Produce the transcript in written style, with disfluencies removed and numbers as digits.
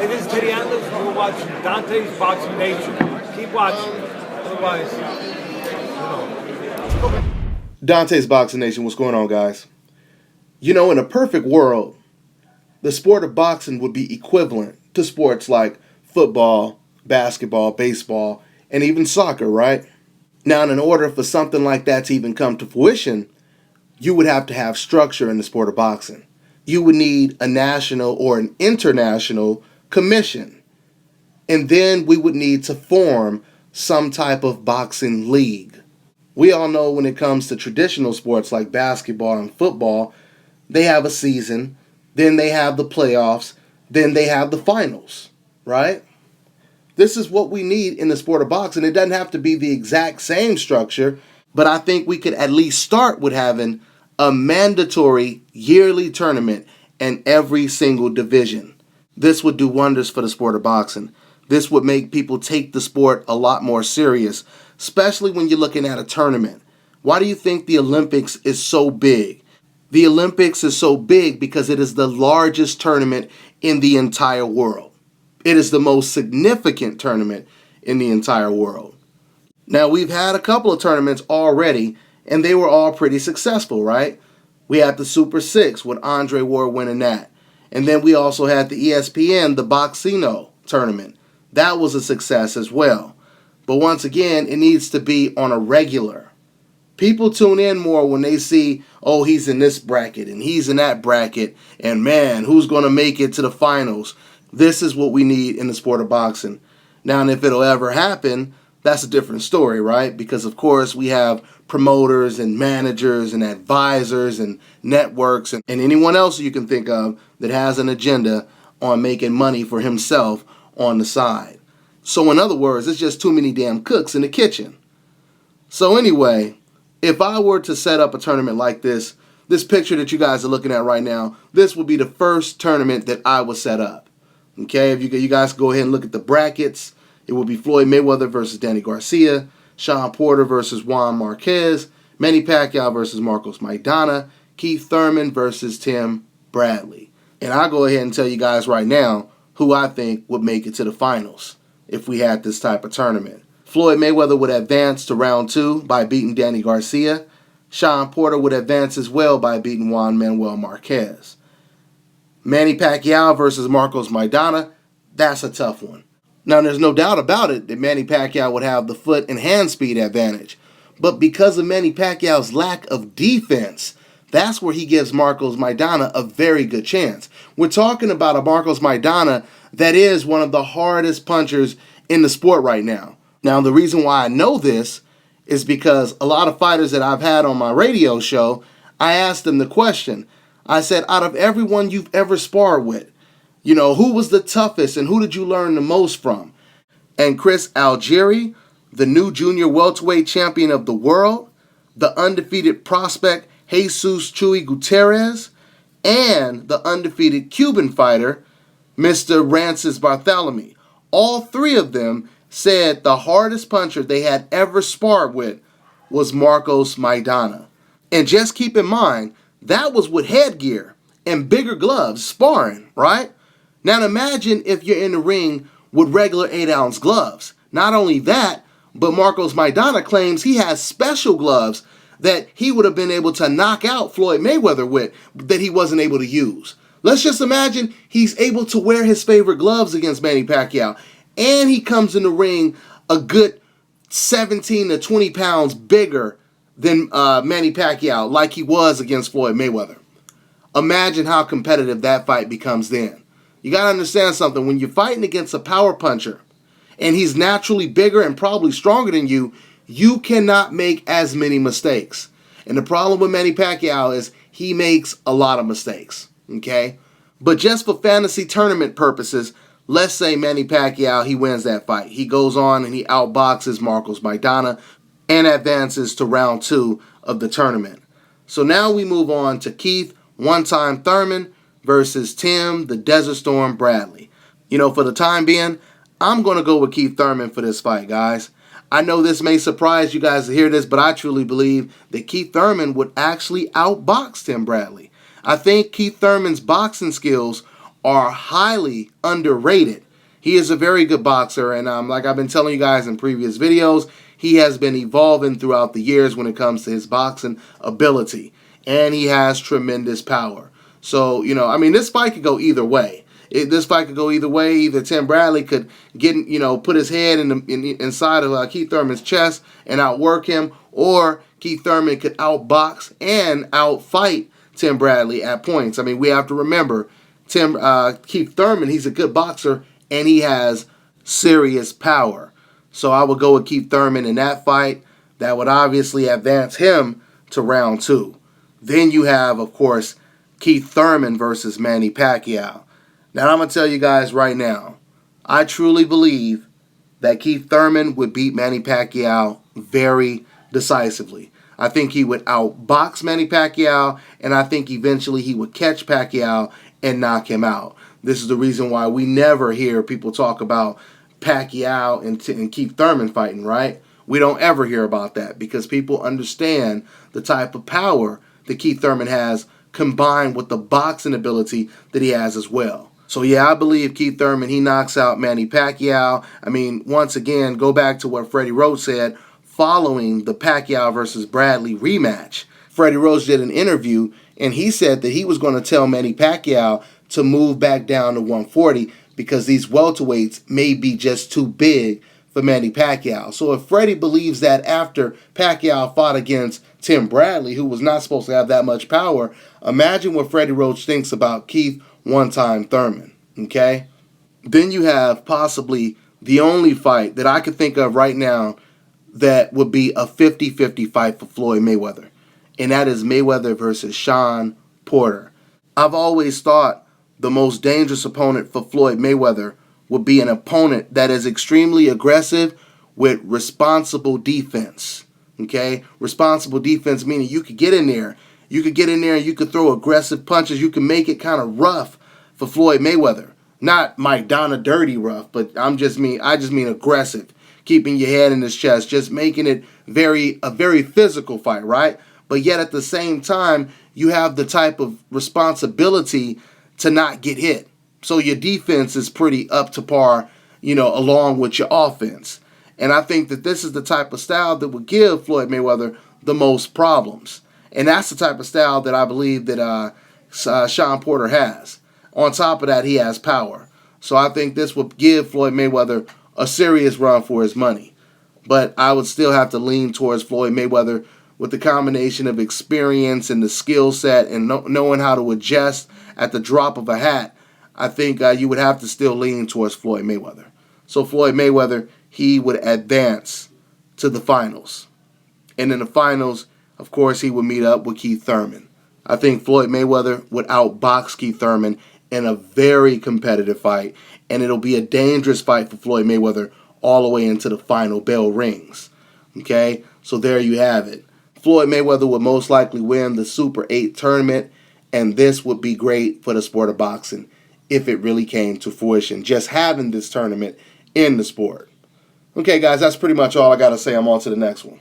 Hey, this is Teddy Atlas, and we're watching Dante's Boxing Nation. Keep watching. Otherwise, Dante's Boxing Nation, what's going on, guys? You know, in a perfect world, the sport of boxing would be equivalent to sports like football, basketball, baseball, and even soccer, right? Now, in order for something like that to even come to fruition, you would have to have structure in the sport of boxing. You would need a national or an international commission. And then we would need to form some type of boxing league. We all know when it comes to traditional sports like basketball and football, they have a season, then they have the playoffs, then they have the finals, right? This is what we need in the sport of boxing. It doesn't have to be the exact same structure, but I think we could at least start with having a mandatory yearly tournament in every single division. This would do wonders for the sport of boxing. This would make people take the sport a lot more serious, especially when you're looking at a tournament. Why do you think the Olympics is so big? The Olympics is so big because it is the largest tournament in the entire world. It is the most significant tournament in the entire world. Now, we've had a couple of tournaments already, and they were all pretty successful, right? We had the Super 6 with Andre Ward winning that. And then we also had the ESPN, the Boxino tournament. That was a success as well. But once again, it needs to be on a regular. People tune in more when they see, oh, he's in this bracket and he's in that bracket, and man, who's going to make it to the finals? This is what we need in the sport of boxing. Now, and if it'll ever happen, that's a different story, right? Because, of course, we have promoters and managers and advisors and networks and anyone else you can think of that has an agenda on making money for himself on the side. So, in other words, it's just too many damn cooks in the kitchen. So, anyway, if I were to set up a tournament like this picture that you guys are looking at right now, this would be the first tournament that I would set up. Okay, if you guys go ahead and look at the brackets, it will be Floyd Mayweather versus Danny Garcia, Sean Porter versus Juan Marquez, Manny Pacquiao versus Marcos Maidana, Keith Thurman versus Tim Bradley. And I'll go ahead and tell you guys right now who I think would make it to the finals if we had this type of tournament. Floyd Mayweather would advance to round 2 by beating Danny Garcia. Sean Porter would advance as well by beating Juan Manuel Marquez. Manny Pacquiao versus Marcos Maidana, that's a tough one. Now, there's no doubt about it that Manny Pacquiao would have the foot and hand speed advantage. But because of Manny Pacquiao's lack of defense, that's where he gives Marcos Maidana a very good chance. We're talking about a Marcos Maidana that is one of the hardest punchers in the sport right now. Now, the reason why I know this is because a lot of fighters that I've had on my radio show, I asked them the question. I said, out of everyone you've ever sparred with, you know, who was the toughest and who did you learn the most from? And Chris Algieri, the new junior welterweight champion of the world, the undefeated prospect Jesus Chuy Gutierrez, and the undefeated Cuban fighter, Mr. Rancis Barthelemy. All three of them said the hardest puncher they had ever sparred with was Marcos Maidana. And just keep in mind, that was with headgear and bigger gloves sparring, right? Now imagine if you're in the ring with regular 8-ounce gloves. Not only that, but Marcos Maidana claims he has special gloves that he would have been able to knock out Floyd Mayweather with that he wasn't able to use. Let's just imagine he's able to wear his favorite gloves against Manny Pacquiao, and he comes in the ring a good 17 to 20 pounds bigger than Manny Pacquiao like he was against Floyd Mayweather. Imagine how competitive that fight becomes then. You got to understand something. When you're fighting against a power puncher and he's naturally bigger and probably stronger than you, you cannot make as many mistakes. And the problem with Manny Pacquiao is he makes a lot of mistakes, okay? But just for fantasy tournament purposes, let's say Manny Pacquiao, he wins that fight. He goes on and he outboxes Marcos Maidana and advances to round 2 of the tournament. So now we move on to Keith One-Time Thurman versus Tim the Desert Storm Bradley. You know, for the time being, I'm going to go with Keith Thurman for this fight, guys. I know this may surprise you guys to hear this, but I truly believe that Keith Thurman would actually outbox Tim Bradley. I think Keith Thurman's boxing skills are highly underrated. He is a very good boxer, and like I've been telling you guys in previous videos, he has been evolving throughout the years when it comes to his boxing ability, and he has tremendous power. So, this fight could go either way. This fight could go either way. Either Tim Bradley could put his head inside of Keith Thurman's chest and outwork him, or Keith Thurman could outbox and outfight Tim Bradley at points. We have to remember, Keith Thurman, he's a good boxer, and he has serious power. So I would go with Keith Thurman in that fight. That would obviously advance him to round 2. Then you have, of course, Keith Thurman versus Manny Pacquiao. Now, I'm going to tell you guys right now, I truly believe that Keith Thurman would beat Manny Pacquiao very decisively. I think he would outbox Manny Pacquiao, and I think eventually he would catch Pacquiao and knock him out. This is the reason why we never hear people talk about Pacquiao and Keith Thurman fighting, right? We don't ever hear about that because people understand the type of power that Keith Thurman has combined with the boxing ability that he has as well. So yeah, I believe Keith Thurman, he knocks out Manny Pacquiao. Once again, go back to what Freddie Roach said following the Pacquiao versus Bradley rematch. Freddie Roach did an interview, and he said that he was going to tell Manny Pacquiao to move back down to 140 because these welterweights may be just too big for Manny Pacquiao. So if Freddie believes that after Pacquiao fought against Tim Bradley, who was not supposed to have that much power, imagine what Freddie Roach thinks about Keith one-time Thurman, okay? Then you have possibly the only fight that I could think of right now that would be a 50-50 fight for Floyd Mayweather, and that is Mayweather versus Shawn Porter. I've always thought the most dangerous opponent for Floyd Mayweather would be an opponent that is extremely aggressive with responsible defense, okay? Responsible defense meaning you could get in there. You could get in there and you could throw aggressive punches. You can make it kind of rough for Floyd Mayweather. Not Mike Donna dirty rough, but I just mean aggressive. Keeping your head in his chest, just making it a very physical fight, right? But yet at the same time, you have the type of responsibility to not get hit. So your defense is pretty up to par, along with your offense. And I think that this is the type of style that would give Floyd Mayweather the most problems. And that's the type of style that I believe that Shawn Porter has. On top of that, he has power. So I think this would give Floyd Mayweather a serious run for his money. But I would still have to lean towards Floyd Mayweather with the combination of experience and the skill set and knowing how to adjust at the drop of a hat. I think you would have to still lean towards Floyd Mayweather. So Floyd Mayweather, he would advance to the finals. And in the finals, of course, he would meet up with Keith Thurman. I think Floyd Mayweather would outbox Keith Thurman in a very competitive fight, and it'll be a dangerous fight for Floyd Mayweather all the way into the final bell rings. Okay, so there you have it. Floyd Mayweather would most likely win the Super 8 tournament, and this would be great for the sport of boxing if it really came to fruition, just having this tournament in the sport. Okay, guys, that's pretty much all I got to say. I'm on to the next one.